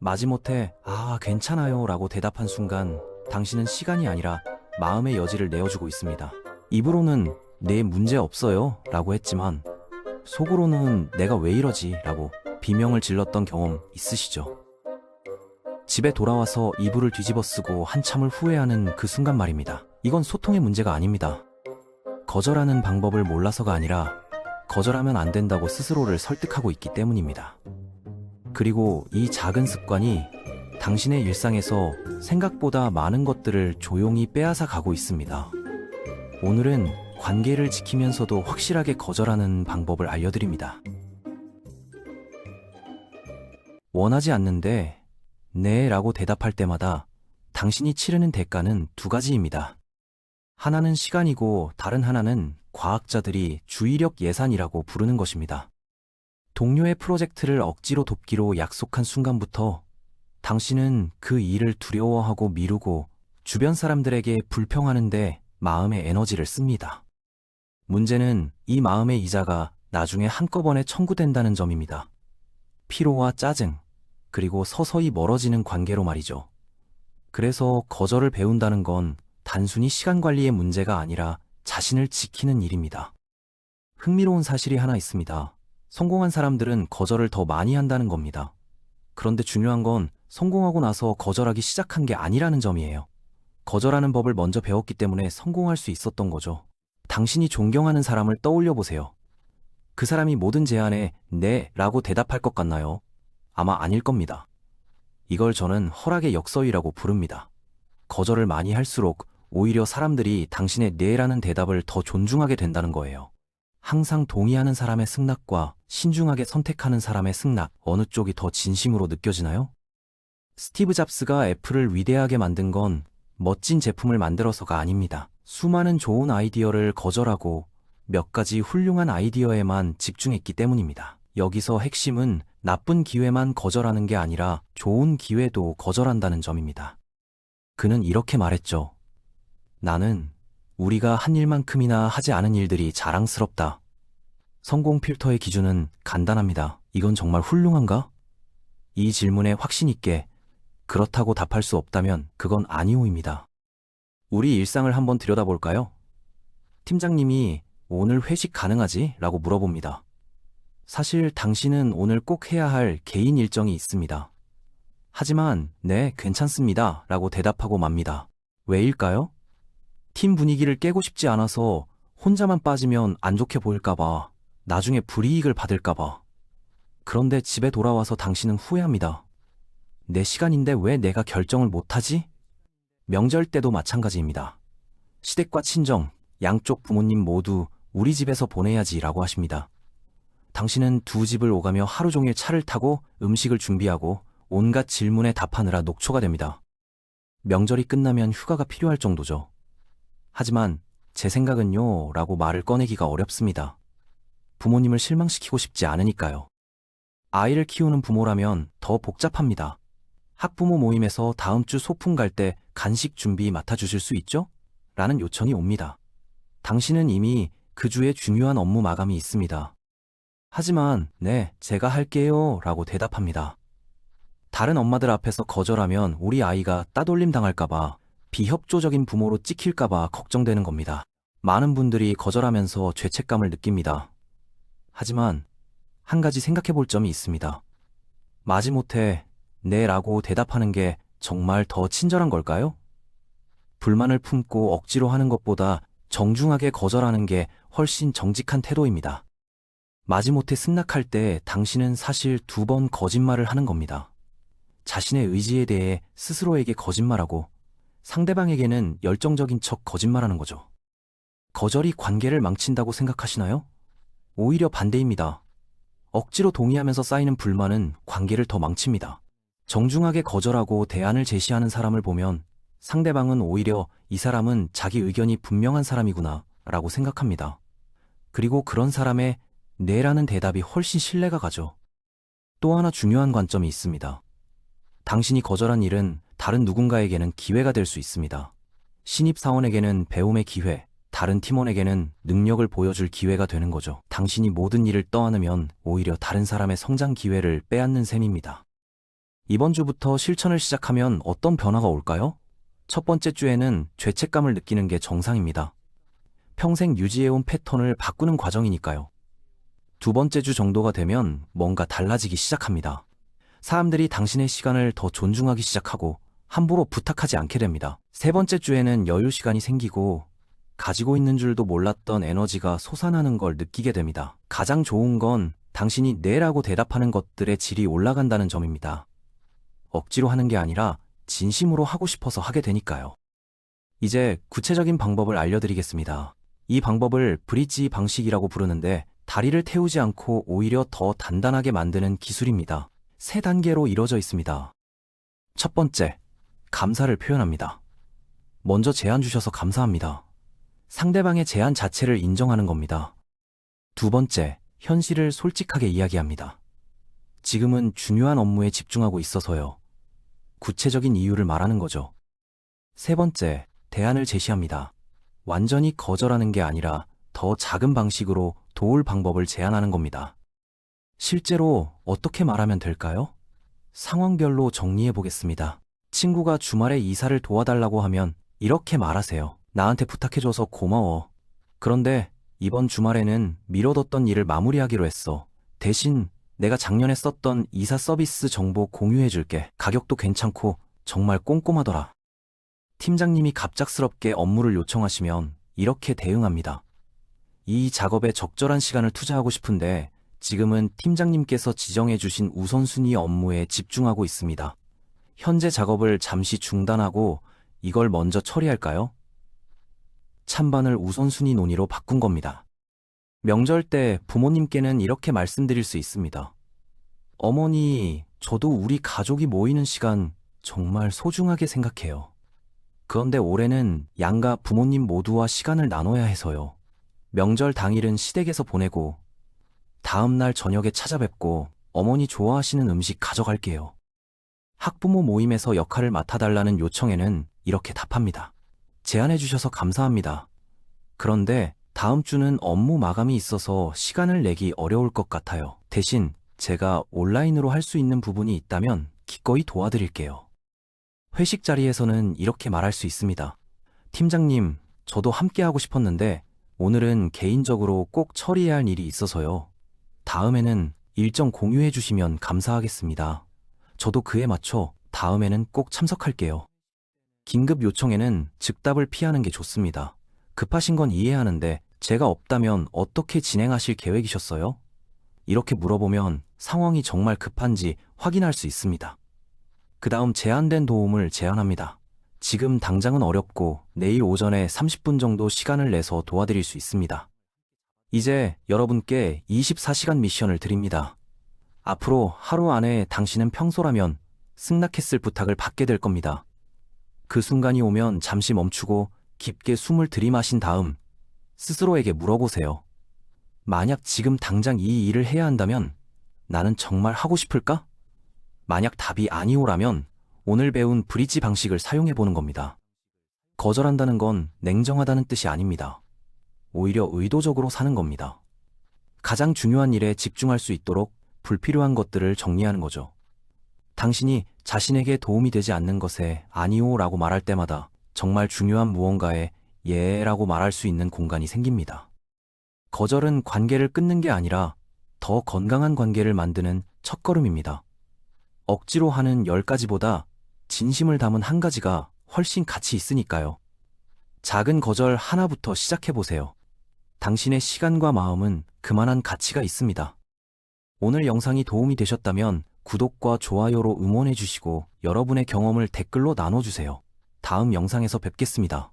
마지못해 괜찮아요 라고 대답한 순간 당신은 시간이 아니라 마음의 여지를 내어주고 있습니다. 입으로는 네 문제 없어요 라고 했지만 속으로는 내가 왜 이러지 라고 비명을 질렀던 경험 있으시죠? 집에 돌아와서 이불을 뒤집어 쓰고 한참을 후회하는 그 순간 말입니다. 이건 소통의 문제가 아닙니다. 거절하는 방법을 몰라서가 아니라 거절하면 안 된다고 스스로를 설득하고 있기 때문입니다. 그리고 이 작은 습관이 당신의 일상에서 생각보다 많은 것들을 조용히 빼앗아 가고 있습니다. 오늘은 관계를 지키면서도 확실하게 거절하는 방법을 알려드립니다. 원하지 않는데 네 라고 대답할 때마다 당신이 치르는 대가는 두 가지입니다. 하나는 시간이고 다른 하나는 과학자들이 주의력 예산이라고 부르는 것입니다. 동료의 프로젝트를 억지로 돕기로 약속한 순간부터 당신은 그 일을 두려워하고 미루고 주변 사람들에게 불평하는데 마음의 에너지를 씁니다. 문제는 이 마음의 이자가 나중에 한꺼번에 청구된다는 점입니다. 피로와 짜증, 그리고 서서히 멀어지는 관계로 말이죠. 그래서 거절을 배운다는 건 단순히 시간 관리의 문제가 아니라 자신을 지키는 일입니다. 흥미로운 사실이 하나 있습니다. 성공한 사람들은 거절을 더 많이 한다는 겁니다. 그런데 중요한 건 성공하고 나서 거절하기 시작한 게 아니라는 점이에요. 거절하는 법을 먼저 배웠기 때문에 성공할 수 있었던 거죠. 당신이 존경하는 사람을 떠올려 보세요. 그 사람이 모든 제안에 네 라고 대답할 것 같나요? 아마 아닐 겁니다. 이걸 저는 허락의 역서위라고 부릅니다. 거절을 많이 할수록 오히려 사람들이 당신의 네라는 대답을 더 존중하게 된다는 거예요. 항상 동의하는 사람의 승낙과 신중하게 선택하는 사람의 승낙, 어느 쪽이 더 진심으로 느껴지나요? 스티브 잡스가 애플을 위대하게 만든 건 멋진 제품을 만들어서가 아닙니다. 수많은 좋은 아이디어를 거절하고 몇 가지 훌륭한 아이디어에만 집중했기 때문입니다. 여기서 핵심은 나쁜 기회만 거절하는 게 아니라 좋은 기회도 거절한다는 점입니다. 그는 이렇게 말했죠. 나는 우리가 한 일만큼이나 하지 않은 일들이 자랑스럽다. 성공 필터의 기준은 간단합니다. 이건 정말 훌륭한가? 이 질문에 확신 있게 그렇다고 답할 수 없다면 그건 아니오입니다. 우리 일상을 한번 들여다볼까요? 팀장님이 오늘 회식 가능하지? 라고 물어봅니다. 사실 당신은 오늘 꼭 해야 할 개인 일정이 있습니다. 하지만 네, 괜찮습니다. 라고 대답하고 맙니다. 왜일까요? 팀 분위기를 깨고 싶지 않아서 혼자만 빠지면 안 좋게 보일까봐, 나중에 불이익을 받을까봐. 그런데 집에 돌아와서 당신은 후회합니다. 내 시간인데 왜 내가 결정을 못하지? 명절 때도 마찬가지입니다. 시댁과 친정, 양쪽 부모님 모두 우리 집에서 보내야지 라고 하십니다. 당신은 두 집을 오가며 하루 종일 차를 타고 음식을 준비하고 온갖 질문에 답하느라 녹초가 됩니다. 명절이 끝나면 휴가가 필요할 정도죠. 하지만 제 생각은요 라고 말을 꺼내기가 어렵습니다. 부모님을 실망시키고 싶지 않으니까요. 아이를 키우는 부모라면 더 복잡합니다. 학부모 모임에서 다음 주 소풍 갈 때 간식 준비 맡아주실 수 있죠? 라는 요청이 옵니다. 당신은 이미 그 주에 중요한 업무 마감이 있습니다. 하지만 네, 제가 할게요 라고 대답합니다. 다른 엄마들 앞에서 거절하면 우리 아이가 따돌림 당할까봐, 비협조적인 부모로 찍힐까봐 걱정되는 겁니다. 많은 분들이 거절하면서 죄책감을 느낍니다. 하지만 한 가지 생각해 볼 점이 있습니다. 마지못해 네 라고 대답하는 게 정말 더 친절한 걸까요? 불만을 품고 억지로 하는 것보다 정중하게 거절하는 게 훨씬 정직한 태도입니다. 마지못해 승낙할 때 당신은 사실 2번 거짓말을 하는 겁니다. 자신의 의지에 대해 스스로에게 거짓말하고 상대방에게는 열정적인 척 거짓말하는 거죠. 거절이 관계를 망친다고 생각하시나요? 오히려 반대입니다. 억지로 동의하면서 쌓이는 불만은 관계를 더 망칩니다. 정중하게 거절하고 대안을 제시하는 사람을 보면 상대방은 오히려 이 사람은 자기 의견이 분명한 사람이구나 라고 생각합니다. 그리고 그런 사람의 네라는 대답이 훨씬 신뢰가 가죠. 또 하나 중요한 관점이 있습니다. 당신이 거절한 일은 다른 누군가에게는 기회가 될 수 있습니다. 신입사원에게는 배움의 기회, 다른 팀원에게는 능력을 보여줄 기회가 되는 거죠. 당신이 모든 일을 떠안으면 오히려 다른 사람의 성장 기회를 빼앗는 셈입니다. 이번 주부터 실천을 시작하면 어떤 변화가 올까요? 첫 번째 주에는 죄책감을 느끼는 게 정상입니다. 평생 유지해온 패턴을 바꾸는 과정이니까요. 두 번째 주 정도가 되면 뭔가 달라지기 시작합니다. 사람들이 당신의 시간을 더 존중하기 시작하고 함부로 부탁하지 않게 됩니다. 세 번째 주에는 여유 시간이 생기고 가지고 있는 줄도 몰랐던 에너지가 솟아나는 걸 느끼게 됩니다. 가장 좋은 건 당신이 네라고 대답하는 것들의 질이 올라간다는 점입니다. 억지로 하는 게 아니라 진심으로 하고 싶어서 하게 되니까요. 이제 구체적인 방법을 알려드리겠습니다. 이 방법을 브릿지 방식이라고 부르는데 다리를 태우지 않고 오히려 더 단단하게 만드는 기술입니다. 세 단계로 이루어져 있습니다. 첫 번째, 감사를 표현합니다. 먼저 제안 주셔서 감사합니다. 상대방의 제안 자체를 인정하는 겁니다. 두 번째, 현실을 솔직하게 이야기합니다. 지금은 중요한 업무에 집중하고 있어서요. 구체적인 이유를 말하는 거죠. 세 번째, 대안을 제시합니다. 완전히 거절하는 게 아니라 더 작은 방식으로 도울 방법을 제안하는 겁니다. 실제로 어떻게 말하면 될까요? 상황별로 정리해 보겠습니다. 친구가 주말에 이사를 도와달라고 하면 이렇게 말하세요. 나한테 부탁해줘서 고마워. 그런데 이번 주말에는 미뤄뒀던 일을 마무리하기로 했어. 대신 내가 작년에 썼던 이사 서비스 정보 공유해줄게. 가격도 괜찮고 정말 꼼꼼하더라. 팀장님이 갑작스럽게 업무를 요청하시면 이렇게 대응합니다. 이 작업에 적절한 시간을 투자하고 싶은데 지금은 팀장님께서 지정해주신 우선순위 업무에 집중하고 있습니다. 현재 작업을 잠시 중단하고 이걸 먼저 처리할까요? 찬반을 우선순위 논의로 바꾼 겁니다. 명절 때 부모님께는 이렇게 말씀드릴 수 있습니다. 어머니, 저도 우리 가족이 모이는 시간 정말 소중하게 생각해요. 그런데 올해는 양가 부모님 모두와 시간을 나눠야 해서요. 명절 당일은 시댁에서 보내고 다음 날 저녁에 찾아뵙고 어머니 좋아하시는 음식 가져갈게요. 학부모 모임에서 역할을 맡아달라는 요청에는 이렇게 답합니다. 제안해 주셔서 감사합니다. 그런데 다음 주는 업무 마감이 있어서 시간을 내기 어려울 것 같아요. 대신 제가 온라인으로 할 수 있는 부분이 있다면 기꺼이 도와드릴게요. 회식 자리에서는 이렇게 말할 수 있습니다. 팀장님, 저도 함께 하고 싶었는데 오늘은 개인적으로 꼭 처리해야 할 일이 있어서요. 다음에는 일정 공유해 주시면 감사하겠습니다. 저도 그에 맞춰 다음에는 꼭 참석할게요. 긴급 요청에는 즉답을 피하는 게 좋습니다. 급하신 건 이해하는데 제가 없다면 어떻게 진행하실 계획이셨어요? 이렇게 물어보면 상황이 정말 급한지 확인할 수 있습니다. 그 다음 제한된 도움을 제안합니다. 지금 당장은 어렵고 내일 오전에 30분 정도 시간을 내서 도와드릴 수 있습니다. 이제 여러분께 24시간 미션을 드립니다. 앞으로 하루 안에 당신은 평소라면 승낙했을 부탁을 받게 될 겁니다. 그 순간이 오면 잠시 멈추고 깊게 숨을 들이마신 다음 스스로에게 물어보세요. 만약 지금 당장 이 일을 해야 한다면 나는 정말 하고 싶을까? 만약 답이 아니오라면 오늘 배운 브릿지 방식을 사용해보는 겁니다. 거절한다는 건 냉정하다는 뜻이 아닙니다. 오히려 의도적으로 사는 겁니다. 가장 중요한 일에 집중할 수 있도록 불필요한 것들을 정리하는 거죠. 당신이 자신에게 도움이 되지 않는 것에 아니오라고 말할 때마다 정말 중요한 무언가에 예라고 말할 수 있는 공간이 생깁니다. 거절은 관계를 끊는 게 아니라 더 건강한 관계를 만드는 첫걸음입니다. 억지로 하는 10가지보다 진심을 담은 한 가지가 훨씬 가치 있으니까요. 작은 거절 하나부터 시작해보세요. 당신의 시간과 마음은 그만한 가치가 있습니다. 오늘 영상이 도움이 되셨다면 구독과 좋아요로 응원해주시고 여러분의 경험을 댓글로 나눠주세요. 다음 영상에서 뵙겠습니다.